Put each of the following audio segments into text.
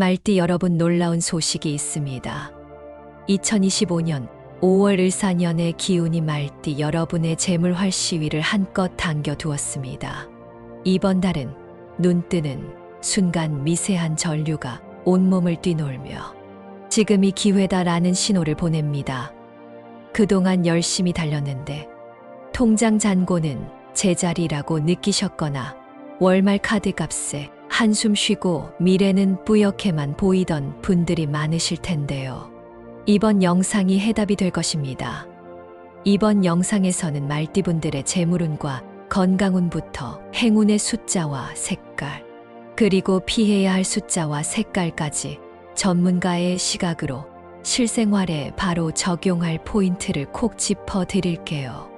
말띠 여러분, 놀라운 소식이 있습니다. 2025년 5월 을사년의 기운이 말띠 여러분의 재물 활시위를 한껏 당겨두었습니다. 이번 달은 눈 뜨는 순간 미세한 전류가 온몸을 뛰놀며 지금이 기회다라는 신호를 보냅니다. 그동안 열심히 달렸는데 통장 잔고는 제자리라고 느끼셨거나 월말 카드 값에 한숨 쉬고 미래는 뿌옇게만 보이던 분들이 많으실 텐데요. 이번 영상이 해답이 될 것입니다. 이번 영상에서는 말띠분들의 재물운과 건강운부터 행운의 숫자와 색깔, 그리고 피해야 할 숫자와 색깔까지 전문가의 시각으로 실생활에 바로 적용할 포인트를 콕 짚어 드릴게요.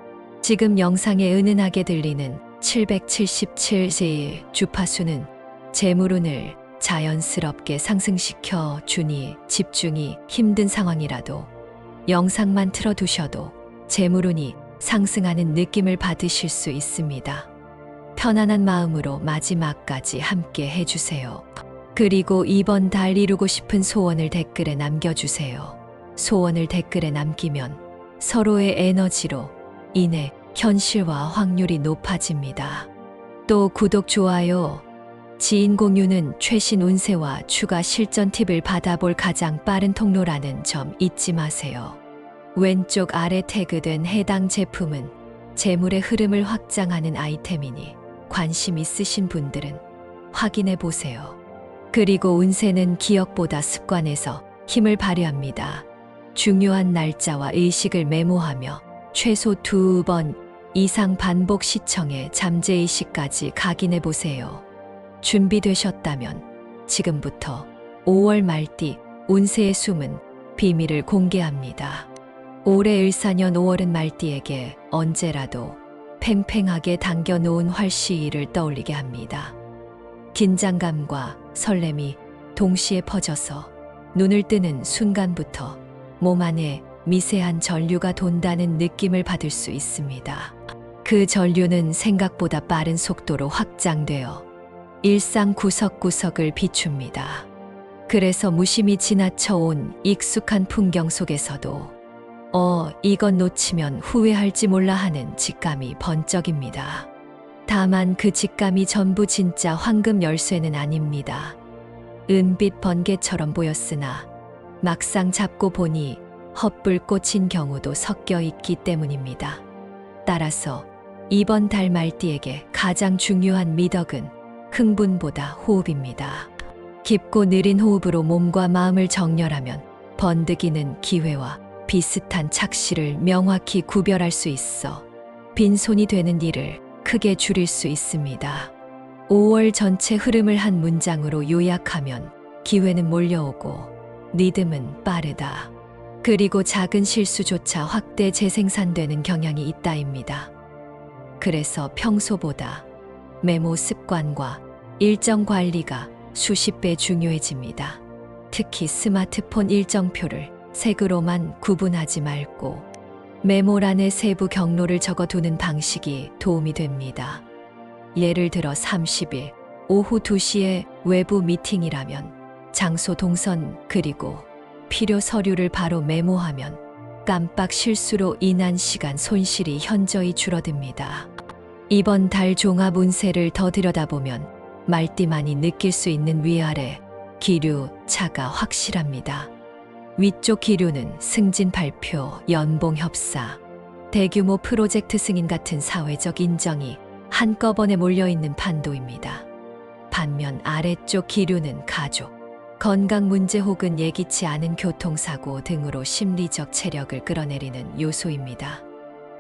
지금 영상에 은은하게 들리는 777의 주파수는 재물운을 자연스럽게 상승시켜 주니 집중이 힘든 상황이라도 영상만 틀어두셔도 재물운이 상승하는 느낌을 받으실 수 있습니다. 편안한 마음으로 마지막까지 함께 해주세요. 그리고 이번 달 이루고 싶은 소원을 댓글에 남겨주세요. 소원을 댓글에 남기면 서로의 에너지로 인해 현실화 확률이 높아집니다. 또 구독, 좋아요, 지인 공유는 최신 운세와 추가 실전 팁을 받아볼 가장 빠른 통로라는 점 잊지 마세요. 왼쪽 아래 태그된 해당 제품은 재물의 흐름을 확장하는 아이템이니 관심 있으신 분들은 확인해 보세요. 그리고 운세는 기억보다 습관에서 힘을 발휘합니다. 중요한 날짜와 의식을 메모하며 최소 2번 이상 반복 시청해 잠재의식까지 각인해 보세요. 준비되셨다면 지금부터 5월 말띠 운세의 숨은 비밀을 공개합니다. 올해 을사년 5월은 말띠에게 언제라도 팽팽하게 당겨놓은 활시위를 떠올리게 합니다. 긴장감과 설렘이 동시에 퍼져서 눈을 뜨는 순간부터 몸 안에 미세한 전류가 돈다는 느낌을 받을 수 있습니다. 그 전류는 생각보다 빠른 속도로 확장되어 일상 구석구석을 비춥니다. 그래서 무심히 지나쳐온 익숙한 풍경 속에서도 이건 놓치면 후회할지 몰라 하는 직감이 번쩍입니다. 다만 그 직감이 전부 진짜 황금 열쇠는 아닙니다. 은빛 번개처럼 보였으나 막상 잡고 보니 헛불 꽂힌 경우도 섞여 있기 때문입니다. 따라서 이번 달 말띠에게 가장 중요한 미덕은 흥분보다 호흡입니다. 깊고 느린 호흡으로 몸과 마음을 정렬하면 번득이는 기회와 비슷한 착시를 명확히 구별할 수 있어 빈손이 되는 일을 크게 줄일 수 있습니다. 5월 전체 흐름을 한 문장으로 요약하면 기회는 몰려오고 리듬은 빠르다. 그리고 작은 실수조차 확대 재생산되는 경향이 있다입니다. 그래서 평소보다 메모 습관과 일정 관리가 수십 배 중요해집니다. 특히 스마트폰 일정표를 색으로만 구분하지 말고 메모란에 세부 경로를 적어두는 방식이 도움이 됩니다. 예를 들어 30일 오후 2시에 외부 미팅이라면 장소 동선 그리고 필요 서류를 바로 메모하면 깜빡 실수로 인한 시간 손실이 현저히 줄어듭니다. 이번 달 종합 운세를 더 들여다보면 말띠만이 느낄 수 있는 위아래 기류 차가 확실합니다. 위쪽 기류는 승진 발표, 연봉 협사, 대규모 프로젝트 승인 같은 사회적 인정이 한꺼번에 몰려있는 판도입니다. 반면 아래쪽 기류는 가족, 건강 문제 혹은 예기치 않은 교통사고 등으로 심리적 체력을 끌어내리는 요소입니다.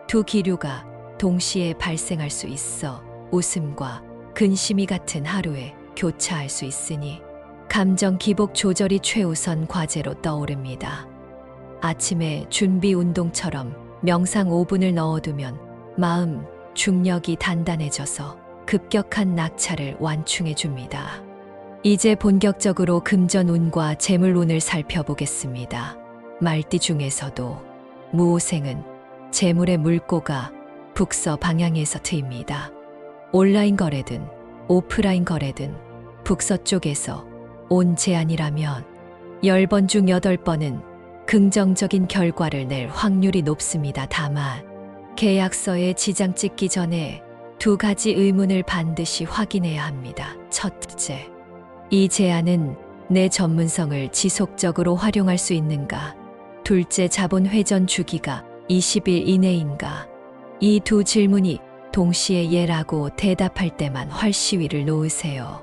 두 기류가 동시에 발생할 수 있어 웃음과 근심이 같은 하루에 교차할 수 있으니 감정 기복 조절이 최우선 과제로 떠오릅니다. 아침에 준비 운동처럼 명상 5분을 넣어두면 마음 중력이 단단해져서 급격한 낙차를 완충해 줍니다. 이제 본격적으로 금전운과 재물운을 살펴보겠습니다. 말띠 중에서도 무오생은 재물의 물꼬가 북서 방향에서 트입니다. 온라인 거래든 오프라인 거래든 북서쪽에서 온 제안이라면 10번 중 8번은 긍정적인 결과를 낼 확률이 높습니다. 다만 계약서에 지장 찍기 전에 2가지 의문을 반드시 확인해야 합니다. 첫째, 이 제안은 내 전문성을 지속적으로 활용할 수 있는가? 둘째, 자본 회전 주기가 20일 이내인가? 이 두 질문이 동시에 예라고 대답할 때만 활시위를 놓으세요.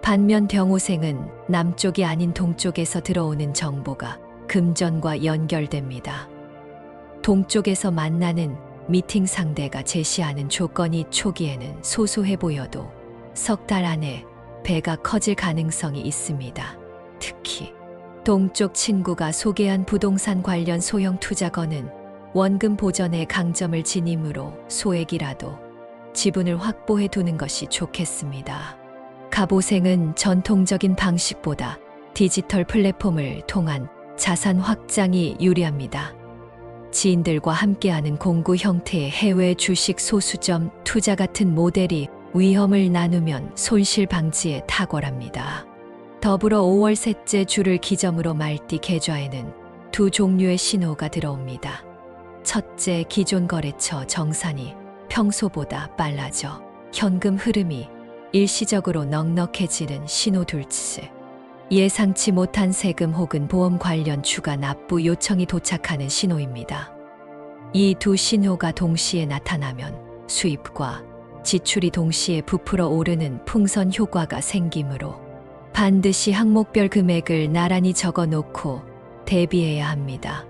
반면 병호생은 남쪽이 아닌 동쪽에서 들어오는 정보가 금전과 연결됩니다. 동쪽에서 만나는 미팅 상대가 제시하는 조건이 초기에는 소소해 보여도 석 달 안에 배가 커질 가능성이 있습니다. 특히 동쪽 친구가 소개한 부동산 관련 소형 투자건은 원금 보전의 강점을 지니므로 소액이라도 지분을 확보해 두는 것이 좋겠습니다. 갑오생은 전통적인 방식보다 디지털 플랫폼을 통한 자산 확장이 유리합니다. 지인들과 함께하는 공구 형태의 해외 주식 소수점 투자 같은 모델이 위험을 나누면 손실 방지에 탁월합니다. 더불어 5월 셋째 주를 기점으로 말띠 계좌에는 두 종류의 신호가 들어옵니다. 첫째, 기존 거래처 정산이 평소보다 빨라져 현금 흐름이 일시적으로 넉넉해지는 신호. 둘째, 예상치 못한 세금 혹은 보험 관련 추가 납부 요청이 도착하는 신호입니다. 이 두 신호가 동시에 나타나면 수입과 지출이 동시에 부풀어 오르는 풍선 효과가 생기므로 반드시 항목별 금액을 나란히 적어 놓고 대비해야 합니다.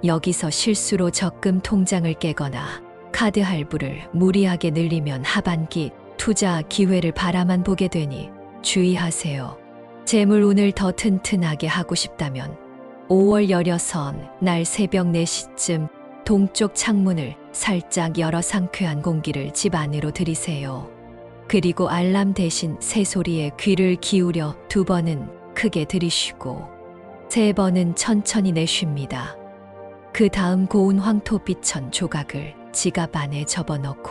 여기서 실수로 적금 통장을 깨거나 카드 할부를 무리하게 늘리면 하반기 투자 기회를 바라만 보게 되니 주의하세요. 재물 운을 더 튼튼하게 하고 싶다면 5월 16날 새벽 4시쯤 동쪽 창문을 살짝 열어 상쾌한 공기를 집 안으로 들이세요. 그리고 알람 대신 새소리에 귀를 기울여 2번은 크게 들이쉬고 3번은 천천히 내쉽니다. 그 다음 고운 황토빛 천 조각을 지갑 안에 접어넣고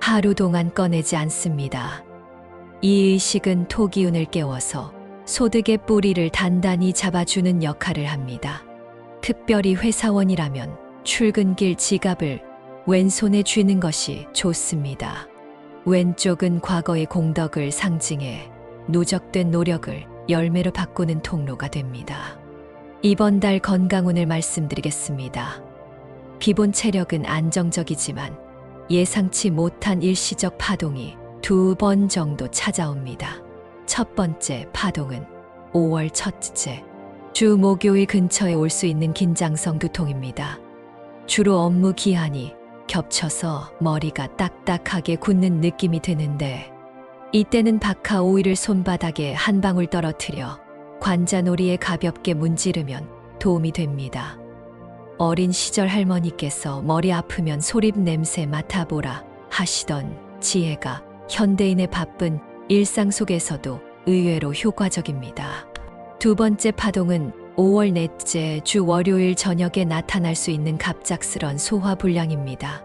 하루 동안 꺼내지 않습니다. 이 의식은 토기운을 깨워서 소득의 뿌리를 단단히 잡아주는 역할을 합니다. 특별히 회사원이라면 출근길 지갑을 왼손에 쥐는 것이 좋습니다. 왼쪽은 과거의 공덕을 상징해 누적된 노력을 열매로 바꾸는 통로가 됩니다. 이번 달 건강운을 말씀드리겠습니다. 기본 체력은 안정적이지만 예상치 못한 일시적 파동이 2번 정도 찾아옵니다. 첫 번째 파동은 5월 첫째 주 목요일 근처에 올 수 있는 긴장성 두통입니다. 주로 업무 기한이 겹쳐서 머리가 딱딱하게 굳는 느낌이 드는데 이때는 박하 오일을 손바닥에 한 방울 떨어뜨려 관자놀이에 가볍게 문지르면 도움이 됩니다. 어린 시절 할머니께서 머리 아프면 소립 냄새 맡아보라 하시던 지혜가 현대인의 바쁜 일상 속에서도 의외로 효과적입니다. 두 번째 파동은 5월 넷째 주 월요일 저녁에 나타날 수 있는 갑작스런 소화불량입니다.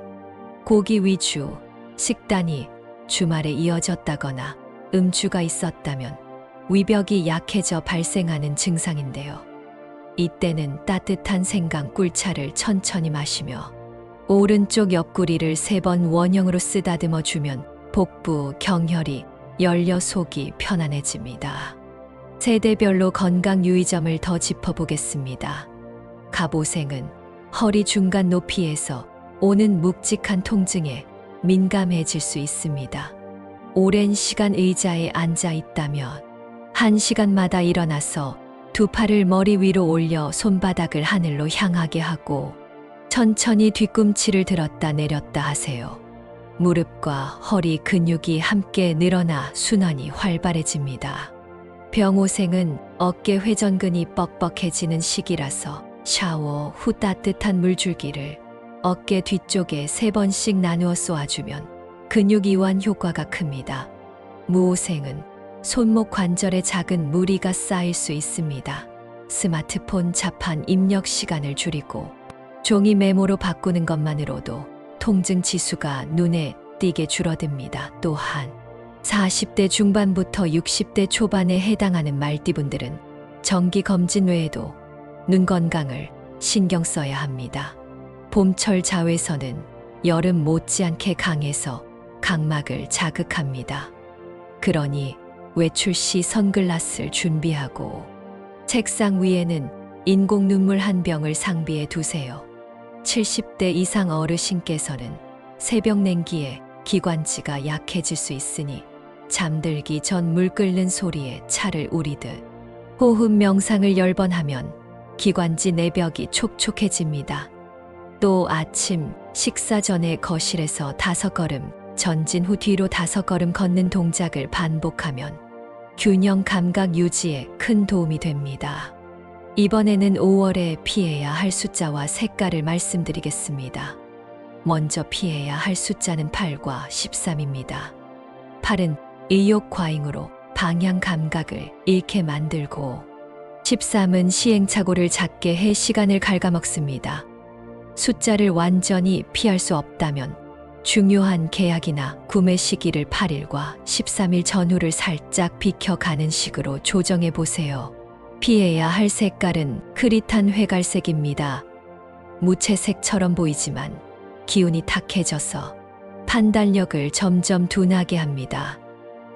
고기 위주 식단이 주말에 이어졌다거나 음주가 있었다면 위벽이 약해져 발생하는 증상인데요. 이때는 따뜻한 생강 꿀차를 천천히 마시며 오른쪽 옆구리를 3번 원형으로 쓰다듬어 주면 복부, 경혈이 열려 속이 편안해집니다. 세대별로 건강 유의점을 더 짚어보겠습니다. 갑오생은 허리 중간 높이에서 오는 묵직한 통증에 민감해질 수 있습니다. 오랜 시간 의자에 앉아 있다면 1시간마다 일어나서 두 팔을 머리 위로 올려 손바닥을 하늘로 향하게 하고 천천히 뒤꿈치를 들었다 내렸다 하세요. 무릎과 허리 근육이 함께 늘어나 순환이 활발해집니다. 병오생은 어깨 회전근이 뻑뻑해지는 시기라서 샤워 후 따뜻한 물줄기를 어깨 뒤쪽에 3번씩 나누어 쏘아주면 근육 이완 효과가 큽니다. 무오생은 손목 관절에 작은 무리가 쌓일 수 있습니다. 스마트폰 자판 입력 시간을 줄이고 종이 메모로 바꾸는 것만으로도 통증 지수가 눈에 띄게 줄어듭니다. 또한 40대 중반부터 60대 초반에 해당하는 말띠분들은 정기 검진 외에도 눈 건강을 신경 써야 합니다. 봄철 자외선은 여름 못지않게 강해서 각막을 자극합니다. 그러니 외출 시 선글라스를 준비하고 책상 위에는 인공 눈물 한 병을 상비해 두세요. 70대 이상 어르신께서는 새벽 냉기에 기관지가 약해질 수 있으니 잠들기 전 물 끓는 소리에 차를 우리듯 호흡 명상을 10번 하면 기관지 내벽이 촉촉해집니다. 또 아침 식사 전에 거실에서 5걸음, 전진 후 뒤로 5걸음 걷는 동작을 반복하면 균형 감각 유지에 큰 도움이 됩니다. 이번에는 5월에 피해야 할 숫자와 색깔을 말씀드리겠습니다. 먼저 피해야 할 숫자는 8과 13입니다. 8은 의욕 과잉으로 방향 감각을 잃게 만들고 13은 시행착오를 작게 해 시간을 갉아먹습니다. 숫자를 완전히 피할 수 없다면 중요한 계약이나 구매 시기를 8일과 13일 전후를 살짝 비켜가는 식으로 조정해 보세요. 피해야 할 색깔은 흐릿한 회갈색입니다. 무채색처럼 보이지만 기운이 탁해져서 판단력을 점점 둔하게 합니다.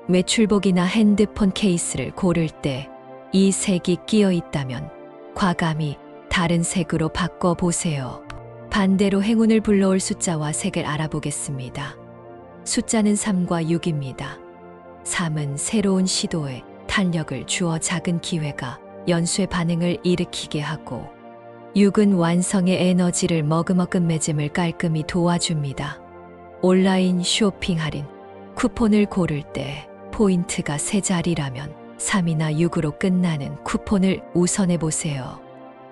외출복이나 핸드폰 케이스를 고를 때 이 색이 끼어 있다면 과감히 다른 색으로 바꿔보세요. 반대로 행운을 불러올 숫자와 색을 알아보겠습니다. 숫자는 3과 6입니다. 3은 새로운 시도에 탄력을 주어 작은 기회가 연쇄 반응을 일으키게 하고 6은 완성의 에너지를 머금어 끝맺음을 깔끔히 도와줍니다. 온라인 쇼핑 할인, 쿠폰을 고를 때 포인트가 3자리라면 3이나 6으로 끝나는 쿠폰을 우선해 보세요.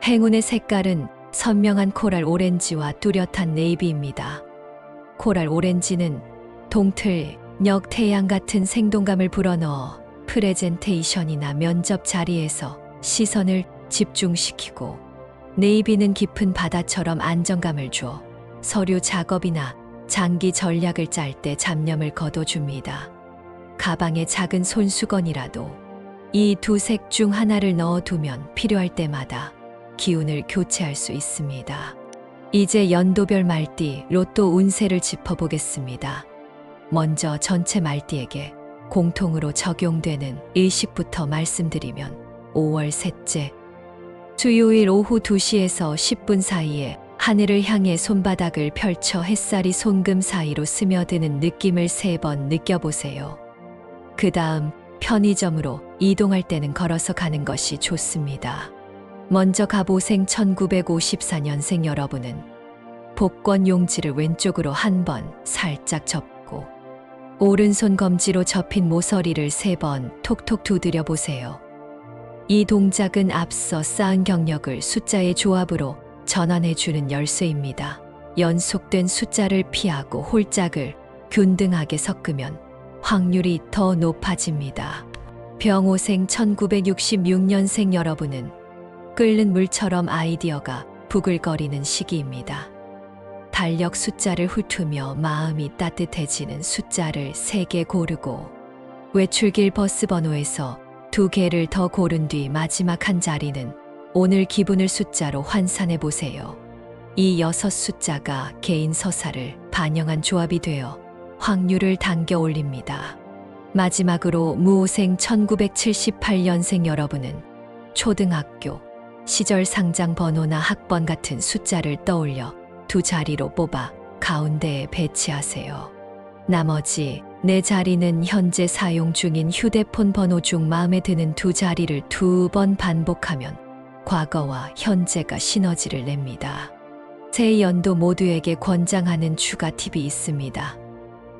행운의 색깔은 선명한 코랄 오렌지와 뚜렷한 네이비입니다. 코랄 오렌지는 동틀녘 태양 같은 생동감을 불어넣어 프레젠테이션이나 면접 자리에서 시선을 집중시키고 네이비는 깊은 바다처럼 안정감을 줘 서류 작업이나 장기 전략을 짤 때 잡념을 거둬줍니다. 가방에 작은 손수건이라도 이 두 색 중 하나를 넣어두면 필요할 때마다 기운을 교체할 수 있습니다. 이제 연도별 말띠 로또 운세를 짚어보겠습니다. 먼저 전체 말띠에게 공통으로 적용되는 일식부터 말씀드리면 5월 셋째, 수요일 오후 2시에서 10분 사이에 하늘을 향해 손바닥을 펼쳐 햇살이 손금 사이로 스며드는 느낌을 3번 느껴보세요. 그 다음 편의점으로 이동할 때는 걸어서 가는 것이 좋습니다. 먼저 갑오생 1954년생 여러분은 복권 용지를 왼쪽으로 한번 살짝 접고 오른손 검지로 접힌 모서리를 3번 톡톡 두드려 보세요. 이 동작은 앞서 쌓은 경력을 숫자의 조합으로 전환해주는 열쇠입니다. 연속된 숫자를 피하고 홀짝을 균등하게 섞으면 확률이 더 높아집니다. 병오생 1966년생 여러분은 끓는 물처럼 아이디어가 부글거리는 시기입니다. 달력 숫자를 훑으며 마음이 따뜻해지는 숫자를 3개 고르고 외출길 버스 번호에서 2개를 더 고른 뒤 마지막 한 자리는 오늘 기분을 숫자로 환산해 보세요. 이 6 숫자가 개인 서사를 반영한 조합이 되어 확률을 당겨 올립니다. 마지막으로 무오생 1978년생 여러분은 초등학교 시절 상장 번호나 학번 같은 숫자를 떠올려 2자리로 뽑아 가운데에 배치하세요. 나머지 4자리는 현재 사용 중인 휴대폰 번호 중 마음에 드는 2자리를 2번 반복하면 과거와 현재가 시너지를 냅니다. 새 연도 모두에게 권장하는 추가 팁이 있습니다.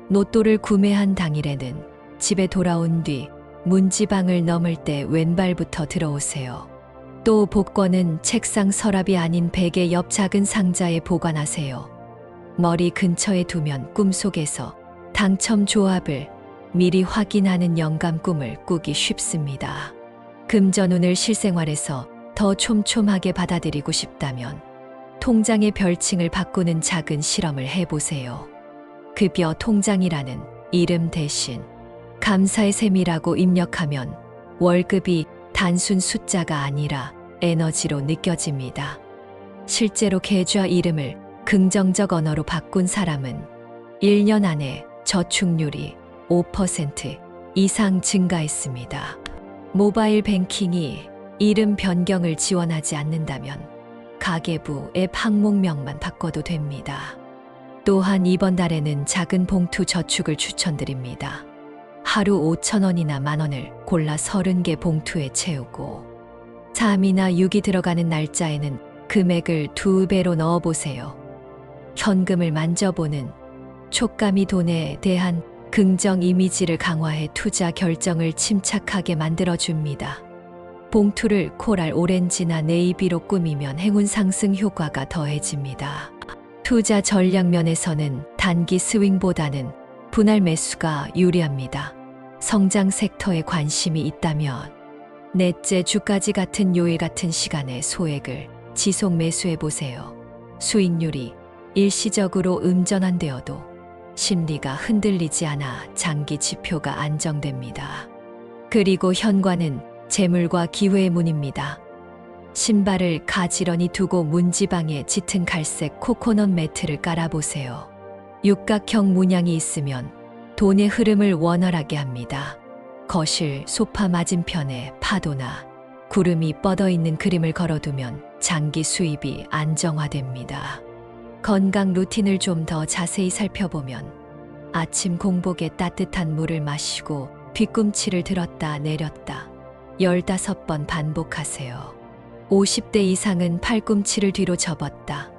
로또를 구매한 당일에는 집에 돌아온 뒤 문지방을 넘을 때 왼발부터 들어오세요. 또 복권은 책상 서랍이 아닌 베개 옆 작은 상자에 보관하세요. 머리 근처에 두면 꿈속에서 당첨 조합을 미리 확인하는 영감 꿈을 꾸기 쉽습니다. 금전운을 실생활에서 더 촘촘하게 받아들이고 싶다면 통장의 별칭을 바꾸는 작은 실험을 해보세요. 급여 통장이라는 이름 대신 감사의 셈이라고 입력하면 월급이 단순 숫자가 아니라 에너지로 느껴집니다. 실제로 계좌 이름을 긍정적 언어로 바꾼 사람은 1년 안에 저축률이 5% 이상 증가했습니다. 모바일 뱅킹이 이름 변경을 지원하지 않는다면 가계부 앱 항목명만 바꿔도 됩니다. 또한 이번 달에는 작은 봉투 저축을 추천드립니다. 하루 5,000원이나 10,000원을 골라 30개 봉투에 채우고 3이나 6이 들어가는 날짜에는 금액을 2배로 넣어보세요. 현금을 만져보는 촉감이 돈에 대한 긍정 이미지를 강화해 투자 결정을 침착하게 만들어줍니다. 봉투를 코랄 오렌지나 네이비로 꾸미면 행운 상승 효과가 더해집니다. 투자 전략 면에서는 단기 스윙보다는 분할 매수가 유리합니다. 성장 섹터에 관심이 있다면 넷째 주까지 같은 요일 같은 시간에 소액을 지속 매수해 보세요. 수익률이 일시적으로 음전환되어도 심리가 흔들리지 않아 장기 지표가 안정됩니다. 그리고 현관은 재물과 기회의 문입니다. 신발을 가지런히 두고 문지방에 짙은 갈색 코코넛 매트를 깔아보세요. 육각형 문양이 있으면 돈의 흐름을 원활하게 합니다. 거실 소파 맞은편에 파도나 구름이 뻗어있는 그림을 걸어두면 장기 수입이 안정화됩니다. 건강 루틴을 좀 더 자세히 살펴보면 아침 공복에 따뜻한 물을 마시고 뒤꿈치를 들었다 내렸다 15번 반복하세요. 50대 이상은 팔꿈치를 뒤로 접었다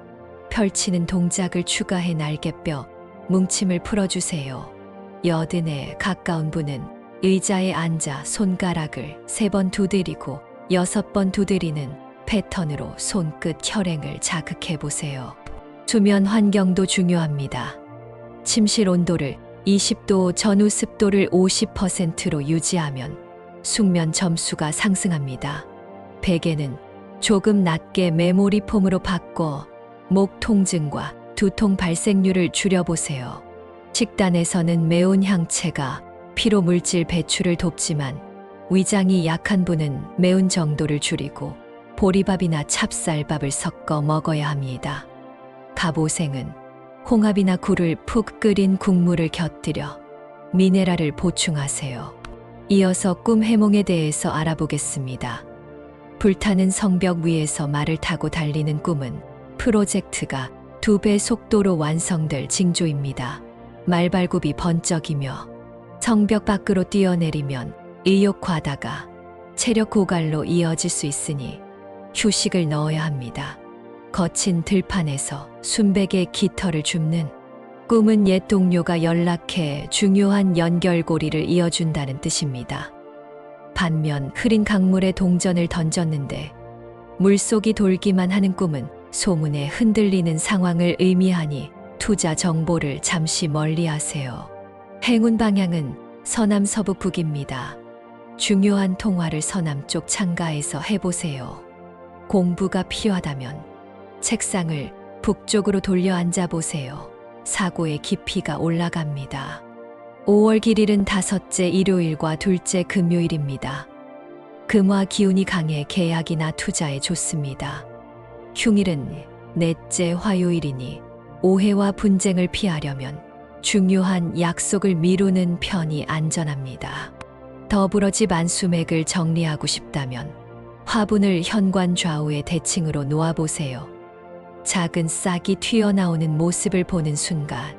펼치는 동작을 추가해 날개뼈 뭉침을 풀어주세요. 80에 가까운 분은 의자에 앉아 손가락을 3번 두드리고 6번 두드리는 패턴으로 손끝 혈행을 자극해 보세요. 수면 환경도 중요합니다. 침실 온도를 20도, 전후 습도를 50%로 유지하면 숙면 점수가 상승합니다. 베개는 조금 낮게 메모리 폼으로 바꿔 목 통증과 두통 발생률을 줄여보세요. 식단에서는 매운 향채가 피로 물질 배출을 돕지만 위장이 약한 분은 매운 정도를 줄이고 보리밥이나 찹쌀밥을 섞어 먹어야 합니다. 갑오생은 홍합이나 굴을 푹 끓인 국물을 곁들여 미네랄을 보충하세요. 이어서 꿈 해몽에 대해서 알아보겠습니다. 불타는 성벽 위에서 말을 타고 달리는 꿈은 프로젝트가 2배 속도로 완성될 징조입니다. 말발굽이 번쩍이며 성벽 밖으로 뛰어내리면 의욕 과다가 체력 고갈로 이어질 수 있으니 휴식을 넣어야 합니다. 거친 들판에서 순백의 깃털을 줍는 꿈은 옛 동료가 연락해 중요한 연결고리를 이어준다는 뜻입니다. 반면 흐린 강물에 동전을 던졌는데 물속이 돌기만 하는 꿈은 소문에 흔들리는 상황을 의미하니 투자 정보를 잠시 멀리하세요. 행운 방향은 서남 서북 북입니다. 중요한 통화를 서남쪽 창가에서 해보세요. 공부가 필요하다면 책상을 북쪽으로 돌려 앉아보세요. 사고의 깊이가 올라갑니다. 5월 길일은 5째 일요일과 2째 금요일입니다. 금화 기운이 강해 계약이나 투자에 좋습니다. 흉일은 4째 화요일이니 오해와 분쟁을 피하려면 중요한 약속을 미루는 편이 안전합니다. 더불어 집 안수맥을 정리하고 싶다면 화분을 현관 좌우의 대칭으로 놓아보세요. 작은 싹이 튀어나오는 모습을 보는 순간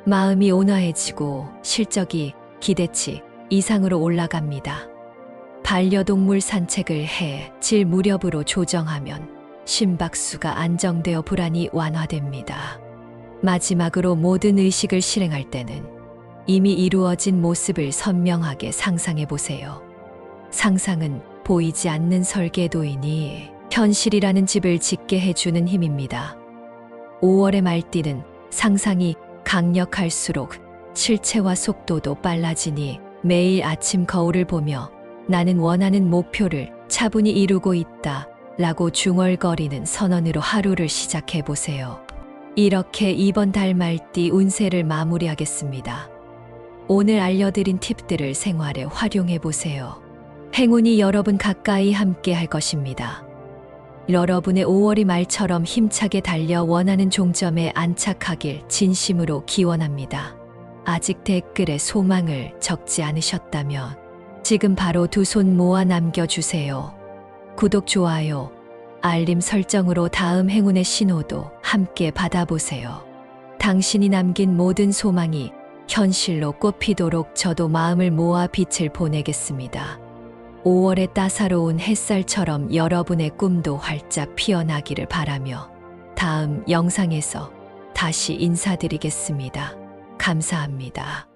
마음이 온화해지고 실적이 기대치 이상으로 올라갑니다. 반려동물 산책을 해 질 무렵으로 조정하면 심박수가 안정되어 불안이 완화됩니다. 마지막으로 모든 의식을 실행할 때는 이미 이루어진 모습을 선명하게 상상해 보세요. 상상은 보이지 않는 설계도이니 현실이라는 집을 짓게 해주는 힘입니다. 5월의 말띠는 상상이 강력할수록 실체와 속도도 빨라지니 매일 아침 거울을 보며 나는 원하는 목표를 차분히 이루고 있다 라고 중얼거리는 선언으로 하루를 시작해 보세요. 이렇게 이번 달 말띠 운세를 마무리하겠습니다. 오늘 알려드린 팁들을 생활에 활용해 보세요. 행운이 여러분 가까이 함께 할 것입니다. 여러분의 5월이 말처럼 힘차게 달려 원하는 종점에 안착하길 진심으로 기원합니다. 아직 댓글에 소망을 적지 않으셨다면 지금 바로 두 손 모아 남겨주세요. 구독, 좋아요, 알림 설정으로 다음 행운의 신호도 함께 받아보세요. 당신이 남긴 모든 소망이 현실로 꽃피도록 저도 마음을 모아 빛을 보내겠습니다. 5월의 따사로운 햇살처럼 여러분의 꿈도 활짝 피어나기를 바라며 다음 영상에서 다시 인사드리겠습니다. 감사합니다.